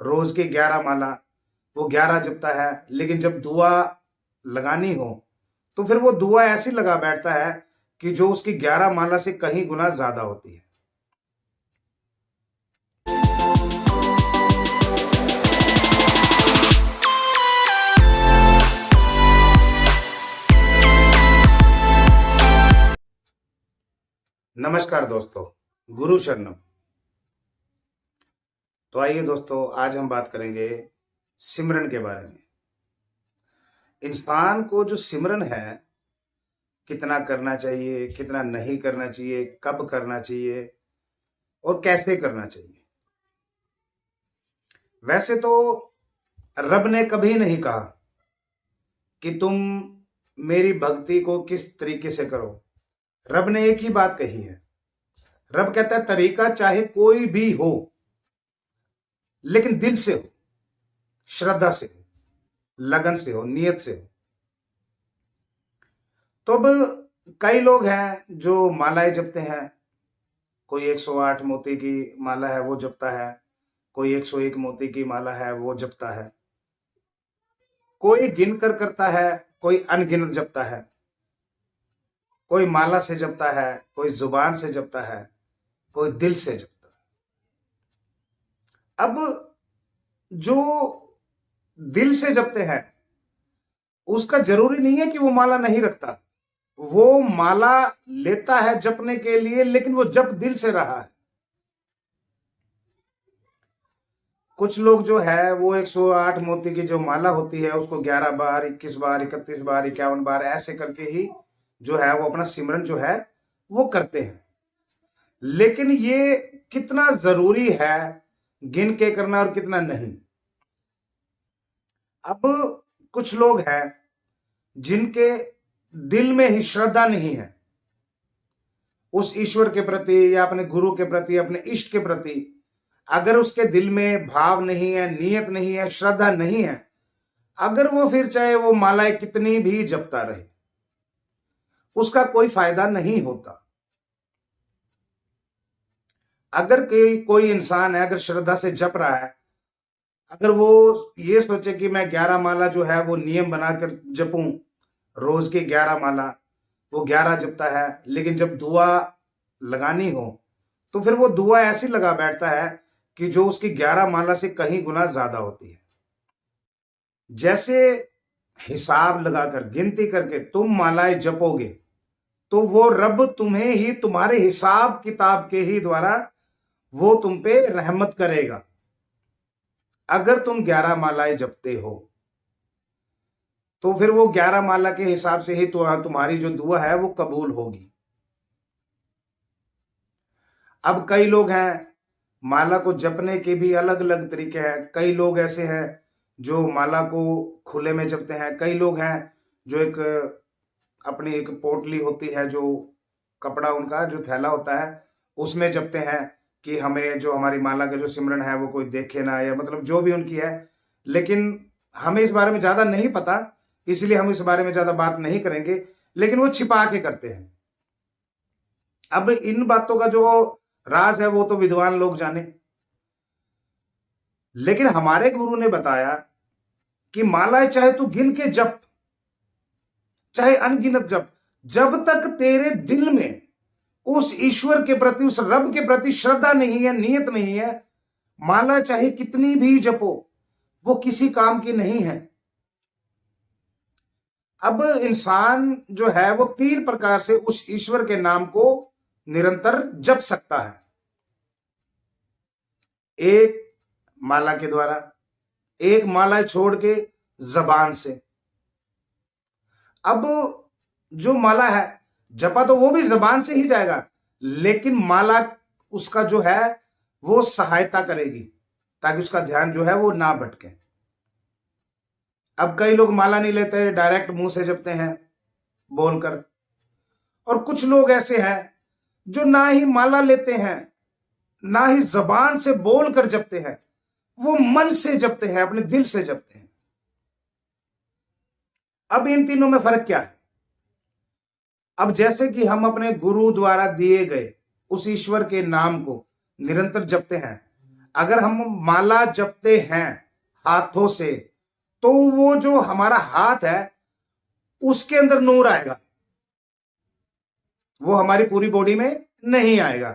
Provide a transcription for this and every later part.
रोज की 11 माला, वो 11 जपता है, लेकिन जब दुआ लगानी हो तो फिर वो दुआ ऐसी लगा बैठता है कि जो उसकी 11 माला से कहीं गुना ज्यादा होती है। नमस्कार दोस्तों, गुरु शरणम। तो आइए दोस्तों, आज हम बात करेंगे सिमरन के बारे में। इंसान को जो सिमरन है, कितना करना चाहिए, कितना नहीं करना चाहिए, कब करना चाहिए और कैसे करना चाहिए। वैसे तो रब ने कभी नहीं कहा कि तुम मेरी भक्ति को किस तरीके से करो। रब ने एक ही बात कही है। रब कहता है तरीका चाहे कोई भी हो, लेकिन दिल से हो, श्रद्धा से हो, लगन से हो, नियत से हो। तो अब कई लोग हैं जो मालाएं जपते हैं। कोई 108 मोती की माला है वो जपता है, कोई 101 मोती की माला है वो जपता है, कोई गिनकर करता है, कोई अनगिनत जपता है, कोई माला से जपता है, कोई जुबान से जपता है, कोई दिल से जपता है। अब जो दिल से जपते हैं उसका जरूरी नहीं है कि वो माला नहीं रखता। वो माला लेता है जपने के लिए, लेकिन वो जप दिल से रहा है। कुछ लोग जो है वो 108 मोती की जो माला होती है उसको 11 बार, 21 बार, 31 बार, 51 बार ऐसे करके ही जो है वो अपना सिमरन जो है वो करते हैं। लेकिन ये कितना जरूरी है गिन के करना और कितना नहीं। अब कुछ लोग हैं जिनके दिल में ही श्रद्धा नहीं है उस ईश्वर के प्रति या अपने गुरु के प्रति, अपने इष्ट के प्रति। अगर उसके दिल में भाव नहीं है, नियत नहीं है, श्रद्धा नहीं है, अगर वो फिर चाहे वो मालाएं कितनी भी जपता रहे, उसका कोई फायदा नहीं होता। अगर कोई इंसान है, अगर श्रद्धा से जप रहा है, अगर वो ये सोचे कि मैं 11 माला जो है वो नियम बनाकर जपूं, रोज की 11 माला, वो 11 जपता है, लेकिन जब दुआ लगानी हो तो फिर वो दुआ ऐसी लगा बैठता है कि जो उसकी 11 माला से कहीं गुना ज्यादा होती है। जैसे हिसाब लगाकर, गिनती करके तुम मालाएं जपोगे तो वो रब तुम्हें ही, तुम्हारे हिसाब किताब के ही द्वारा वो तुम पे रहमत करेगा। अगर तुम 11 मालाएं जपते हो तो फिर वो 11 माला के हिसाब से ही तुम्हारी जो दुआ है वो कबूल होगी। अब कई लोग हैं, माला को जपने के भी अलग अलग तरीके हैं। कई लोग ऐसे हैं जो माला को खुले में जपते हैं। कई लोग हैं जो एक अपनी एक पोटली होती है, जो कपड़ा उनका जो थैला होता है, उसमें जपते हैं कि हमें जो हमारी माला का जो सिमरन है वो कोई देखे ना, या मतलब जो भी उनकी है। लेकिन हमें इस बारे में ज्यादा नहीं पता, इसलिए हम इस बारे में ज्यादा बात नहीं करेंगे। लेकिन वो छिपा के करते हैं। अब इन बातों का जो राज है वो तो विद्वान लोग जाने, लेकिन हमारे गुरु ने बताया कि मालाएं चाहे तू गिन के जप, चाहे अनगिनत जप, जब तक तेरे दिल में उस ईश्वर के प्रति, उस रब के प्रति श्रद्धा नहीं है, नियत नहीं है, माला चाहे कितनी भी जपो वो किसी काम की नहीं है। अब इंसान जो है वो 3 प्रकार से उस ईश्वर के नाम को निरंतर जप सकता है। एक माला के द्वारा, एक माला छोड़ के जबान से। अब जो माला है जपा तो वो भी जबान से ही जाएगा, लेकिन माला उसका जो है वो सहायता करेगी ताकि उसका ध्यान जो है वो ना भटके। अब कई लोग माला नहीं लेते, डायरेक्ट मुंह से जपते हैं बोलकर। और कुछ लोग ऐसे हैं जो ना ही माला लेते हैं, ना ही जबान से बोलकर जपते हैं, वो मन से जपते हैं, अपने दिल से जपते हैं। अब इन तीनों में फर्क क्या है? अब जैसे कि हम अपने गुरु द्वारा दिए गए उस ईश्वर के नाम को निरंतर जपते हैं, अगर हम माला जपते हैं हाथों से, तो वो जो हमारा हाथ है उसके अंदर नूर आएगा, वो हमारी पूरी बॉडी में नहीं आएगा।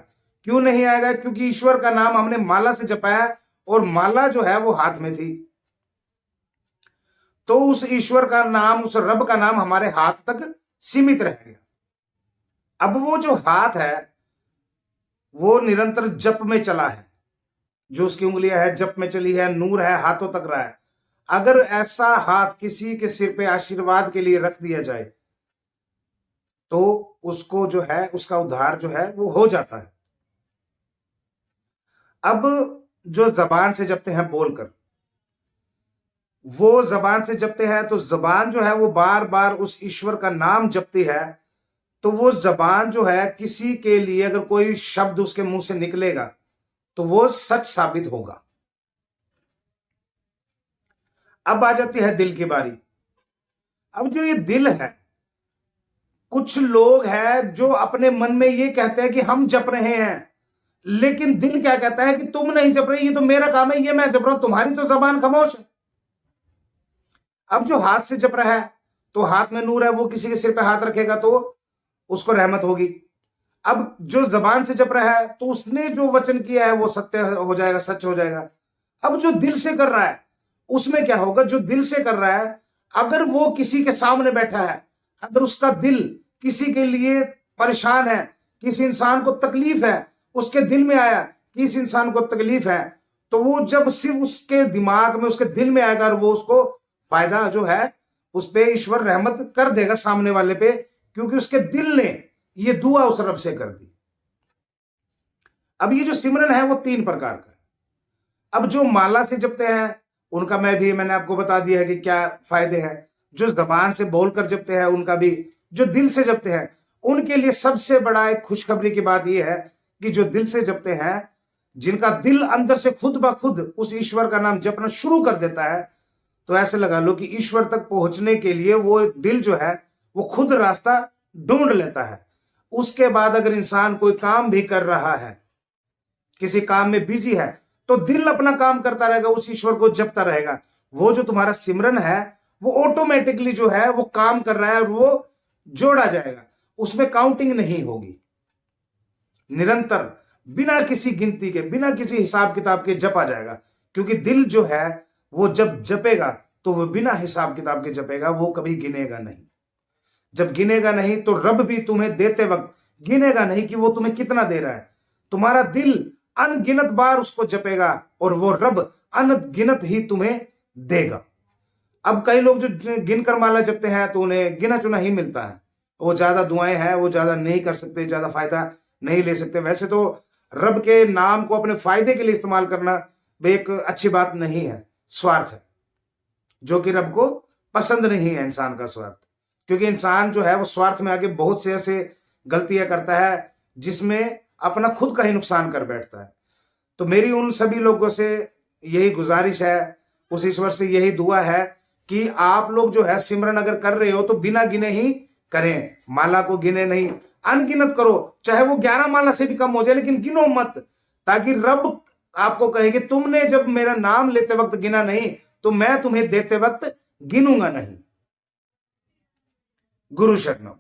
क्यों नहीं आएगा? क्योंकि ईश्वर का नाम हमने माला से जपाया और माला जो है वो हाथ में थी, तो उस ईश्वर का नाम, उस रब का नाम हमारे हाथ तक सीमित रह गया। अब वो जो हाथ है वो निरंतर जप में चला है, जो उसकी उंगलियां है जप में चली है, नूर है, हाथों तक रहा है। अगर ऐसा हाथ किसी के सिर पे आशीर्वाद के लिए रख दिया जाए तो उसको जो है, उसका उद्धार जो है वो हो जाता है। अब जो जबान से जपते हैं बोलकर, वो जबान से जपते हैं तो जबान जो है वो बार बार उस ईश्वर का नाम जपती है, तो वो जबान जो है किसी के लिए अगर कोई शब्द उसके मुंह से निकलेगा तो वो सच साबित होगा। अब आ जाती है दिल की बारी। अब जो ये दिल है, कुछ लोग हैं जो अपने मन में ये कहते हैं कि हम जप रहे हैं, लेकिन दिल क्या कहता है कि तुम नहीं जप रहे, ये तो मेरा काम है, ये मैं जप रहा हूं, तुम्हारी तो जबान खामोश है। अब जो हाथ से जप रहा है तो हाथ में नूर है, वो किसी के सिर पे हाथ रखेगा तो उसको रहमत होगी। अब जो जबान से जप रहा है तो उसने जो वचन किया है वो सत्य हो जाएगा, सच हो जाएगा। अब जो दिल से कर रहा है उसमें क्या होगा? जो दिल से कर रहा है, अगर वो किसी के सामने बैठा है, अगर उसका दिल किसी के लिए परेशान है, किसी इंसान को तकलीफ है, उसके दिल में आया कि इस इंसान को तकलीफ है, तो वो जब सिर्फ उसके दिमाग में, उसके दिल में आएगा और वो उसको फायदा जो है उस पे ईश्वर रहमत कर देगा सामने वाले पे, क्योंकि उसके दिल ने ये दुआ उस रब से कर दी। अब ये जो सिमरन है वो 3 प्रकार का है। अब जो माला से जपते हैं उनका मैंने आपको बता दिया है कि क्या फायदे हैं। जो जबान से बोलकर जपते हैं उनका भी, जो दिल से जपते हैं उनके लिए सबसे बड़ा एक खुशखबरी की बात यह है कि जो दिल से जपते हैं, जिनका दिल अंदर से खुद ब खुद उस ईश्वर का नाम जपना शुरू कर देता है, तो ऐसे लगा लो कि ईश्वर तक पहुंचने के लिए वो दिल जो है वो खुद रास्ता ढूंढ लेता है। उसके बाद अगर इंसान कोई काम भी कर रहा है, किसी काम में बिजी है, तो दिल अपना काम करता रहेगा, उस ईश्वर को जपता रहेगा। वो जो तुम्हारा सिमरन है वो ऑटोमेटिकली जो है वो काम कर रहा है और वो जोड़ा जाएगा, उसमें काउंटिंग नहीं होगी। निरंतर बिना किसी गिनती के, बिना किसी हिसाब किताब के जपा जाएगा, क्योंकि दिल जो है वो जब जपेगा तो वो बिना हिसाब किताब के जपेगा, वो कभी गिनेगा नहीं। जब गिनेगा नहीं तो रब भी तुम्हें देते वक्त गिनेगा नहीं कि वो तुम्हें कितना दे रहा है। तुम्हारा दिल अनगिनत बार उसको जपेगा और वो रब अनगिनत ही तुम्हें देगा। अब कई लोग जो गिनकर माला जपते हैं तो उन्हें गिना चुना ही मिलता है, वो ज्यादा दुआएं हैं, वो ज्यादा नहीं कर सकते, ज्यादा फायदा नहीं ले सकते। वैसे तो रब के नाम को अपने फायदे के लिए इस्तेमाल करना भी एक अच्छी बात नहीं है, स्वार्थ है, जो कि रब को पसंद नहीं है इंसान का स्वार्थ। क्योंकि इंसान जो है वो स्वार्थ में आके बहुत से ऐसे गलतियां करता है जिसमें अपना खुद का ही नुकसान कर बैठता है। तो मेरी उन सभी लोगों से यही गुजारिश है, उस ईश्वर से यही दुआ है कि आप लोग जो है सिमरन अगर कर रहे हो तो बिना गिने ही करें, माला को गिने नहीं, अनगिनत करो, चाहे वो 11 माला से भी कम हो जाए, लेकिन गिनो मत, ताकि रब आपको कहे कि तुमने जब मेरा नाम लेते वक्त गिना नहीं तो मैं तुम्हें देते वक्त गिनूंगा नहीं। गुरु शरणम।